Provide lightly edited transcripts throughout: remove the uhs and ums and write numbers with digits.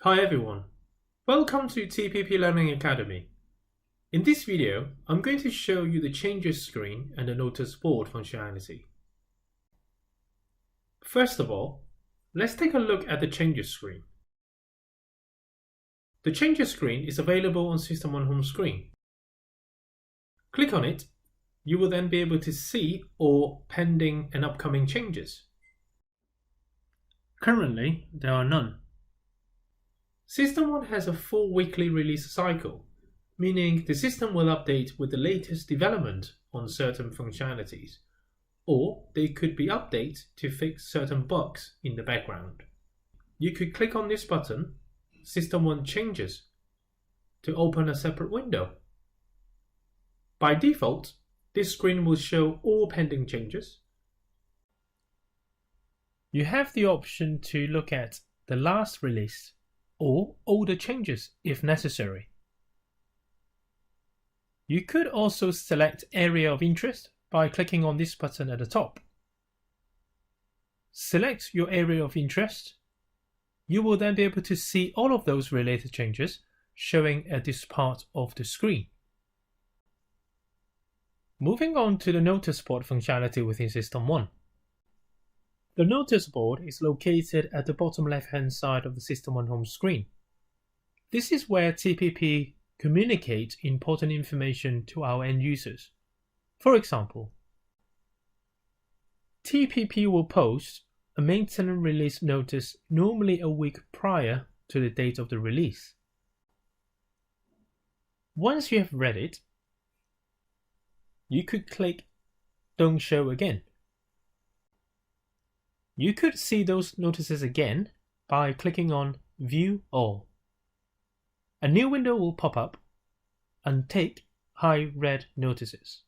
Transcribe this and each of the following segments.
Hi everyone, welcome to TPP Learning Academy. In this video, I'm going to show you the changes screen and the notice board functionality. First of all, let's take a look at the changes screen. The changes screen is available on SystmOne home screen. Click on it, you will then be able to see all pending and upcoming changes. Currently, there are none. SystmOne has a full weekly release cycle, meaning the system will update with the latest development on certain functionalities, or they could be updated to fix certain bugs in the background. You could click on this button, SystmOne Changes, to open a separate window. By default, this screen will show all pending changes. You have the option to look at the last release or older changes if necessary. You could also select area of interest by clicking on this button at the top. Select your area of interest. You will then be able to see all of those related changes showing at this part of the screen. Moving on to the notice board functionality within SystmOne. The notice board is located at the bottom left-hand side of the SystmOne home screen. This is where TPP communicates important information to our end users. For example, TPP will post a maintenance release notice normally a week prior to the date of the release. Once you have read it, you could click Don't Show Again. You could see those notices again by clicking on View All. A new window will pop up and take high red notices.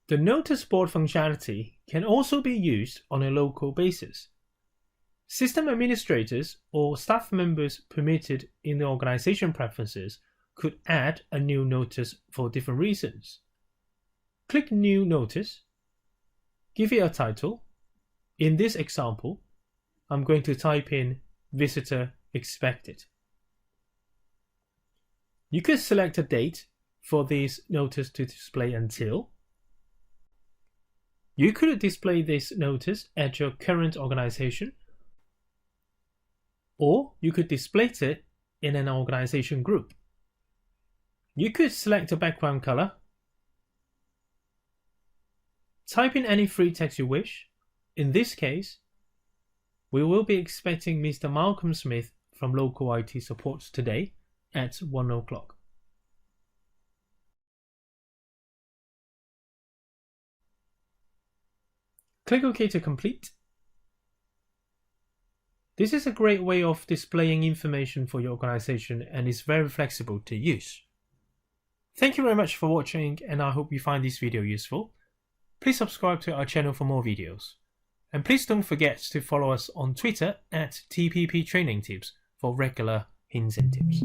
The notice board functionality can also be used on a local basis. System administrators or staff members permitted in the organization preferences could add a new notice for different reasons. Click New Notice. Give it a title. In this example, I'm going to type in Visitor Expected. You could select a date for this notice to display until. You could display this notice at your current organization, or you could display it in an organization group. You could select a background color. Type in any free text you wish. In this case, we will be expecting Mr. Malcolm Smith from local IT support today at 1 o'clock. Click OK to complete. This is a great way of displaying information for your organization and is very flexible to use. Thank you very much for watching, and I hope you find this video useful. Please subscribe to our channel for more videos. And please don't forget to follow us on Twitter at TPP Training Tips for regular hints and tips.